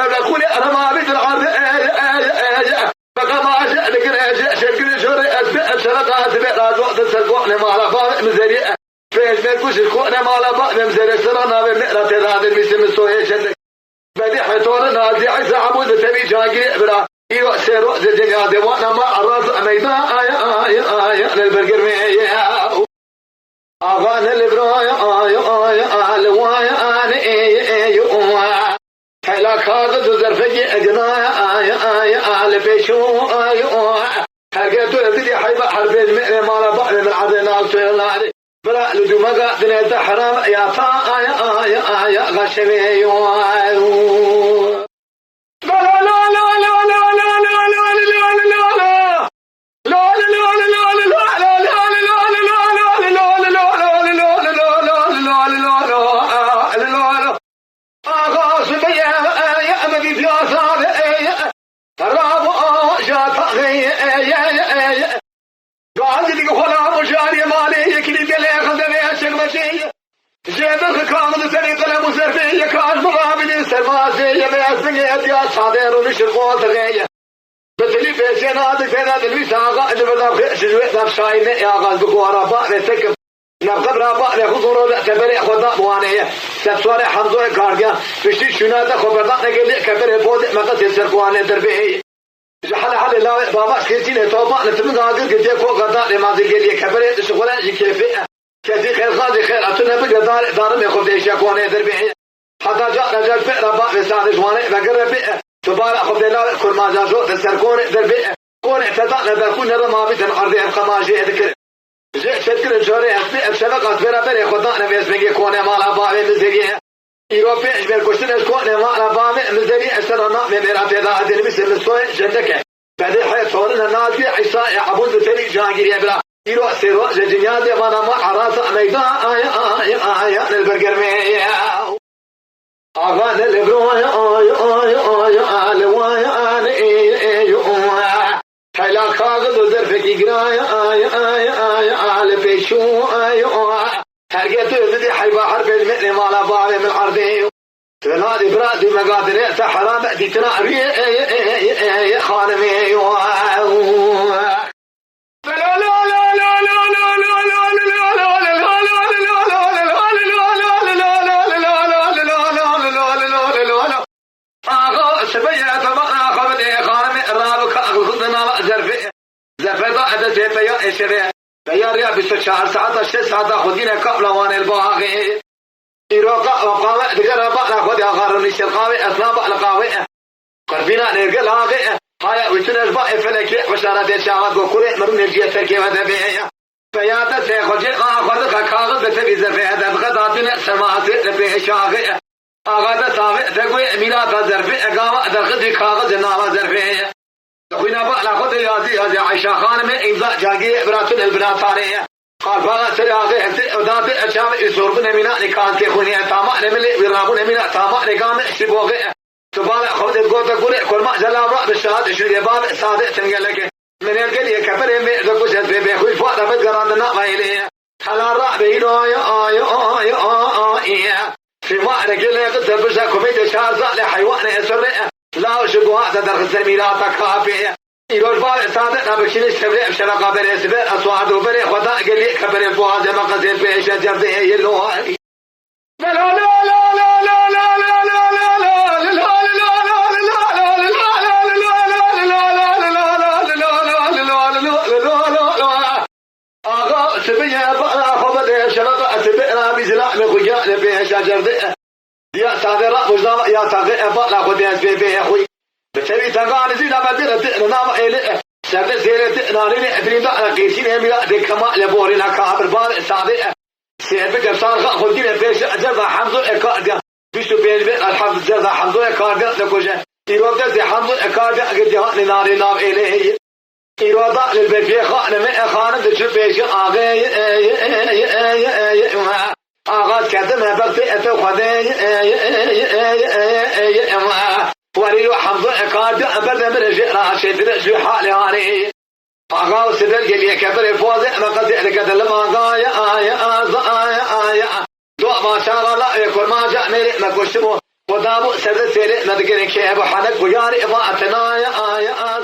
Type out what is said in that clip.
على نقول أنا ما أريد العرض فقام لك شكل شوري أسبق شرطات بقى وقت السلقونا ما على بعض مزرية فيش بيكوش الكونا ما على بعض مزرية سرنا بمقرة تذاد المسلم السوهي شدك بدي حيطورنا زي عيسى عبود تبي جاقي برا إيوه سيرو زي جنيادي وانا ما الرأس ميدان آية للبرقر مياه أغاني البرايا الوايا أنا حلا كاغذ زرفجي أجنايا لبيشو هرقيتو يزيدي حيبا حربين مئة مالا بحر من عدنا وسيلاني بلا لجومقا دنيت حرام يا آيا غشمي جيبك كامل طريق المزرفية كان مغامل السلماسية بيسبقية يا صادر ونشرقوة تغيية بتلي بيشين هذا كذا الوساقة اللي بدأ في شجوة نفشاين يا غازبك ورابع نتكب نبقى رابع نخذوا تبري خذا موانية تبصر حمزة كارجا بشتي شناده خبرنا نقول كبر بود مقص السرقوانة دربيه حل لا بابا سكتين توبا نتمنى هذا كده فوق غدا لما تقولي كبر شغلة كيفية كذي خير خاذي خير أتونا بقى دار من خذ إيش يكون دربيه حتى جاء رجال في رابع لسان جوانه بقرب بيه تبارك خذ لا كل ما جازو تسرقون دربيه كون اعتداء نبكون رما بيتن أرضي القماشي ذكر جاء شكل جوري أسبي أبشبك أسبيرا بري خذنا نبيس بيجي كونه مال أبا مزديه يروبي إجمال كوشتن كونه مال أبا مزديه أسرنا مبيرا تدا أدين بيسم السوي جندك بعد حياة صورنا نازي عيسى عبود تري جاهير يبلا يروح سيروح جنيا دي وانا ما عراس ميدان آية للبرجر مياه أغاني البرويا الوايا أنا حلا كاغذ زرفك قرايا لبيشو هرقيتو يزدي حيبا حرب المئن مالا باري من عرضي تنادي براسي مقادر سحرام دي تناري خانمي زرفة إشريع بياريا بستشعر ساعة 6 ساعات خدينا قبل وان الباقي إيروكا وقامة دقر بقى خد آخر نشرقاوي أثناء بقى لقاوي قربنا نرجع لاقي هاي وتناش بقى فلك وشارة شعات وكل مرون الجية تركي وذبيعة فياتا سيخرج آخر كاغذ بتبي زرفة هذا بغداتنا سماعات لبيه شاقي آغادا سامع تقوي ميلاد زرفة قامة دخل كاغذ نالا زرفة خوينا بقى لأخذ يازي عائشة خانم إمضاء جاقي براتون البناتانية قال بقى سرياغي وداتي أشام يسوربون منا نكان كي خوني تامع نملي ويرابون منا تامع نقام شبوغي تبالع خذ القوة قولي كل ما جلابا بالشهاد شري باب صادق تنقلك من القل يكبر يمي ذكو جذب بيخوي فوق رفت قراندنا غيلي حلال رأبي آية في ما رجل يقدر بشا كميد شارزة لحيوان يسرع لا شقوها تدرخ الزميلات كافية يقول باب صادق نبكشين الشبري بشرا قابل يسبر أصوات وبري خدا قل لي كبر الفواز ما قصير في شجر ذي يلوهي لا لا لا لا لا لا لا سبيا بقى خبر شرط سبينا بزلاء من خيال في شجر ذي يا صادرة مجدما يا صادرة بقى خد يا أخوي بتبي تقال زينا بدينا نام إلى سبب زينة نارين أدري لا قيسين هم لا ذكما لبورنا كابر بار صادرة سبب كسر خدينا فيش جزا حمزة إكاد بيشو بين الحمد جزا حمزة إكاد لكوجه يروح جزا حمزة إكاد أجدها نارين نام إليه يروح للبيت خان من خان تشوف فيش آغاز كذا بقى أتوخذ وريو حمزة إكاد أبدا من الجرا شدرا شو حالي هاني آغاز سدل قلي كبر فوز ما قد لقد لما غايا آية دو ما شاء الله يكون ما جاء ملي ما كشمو ودابو سرد سيلي مدقين كيبو حنك وياري إضاءتنا يا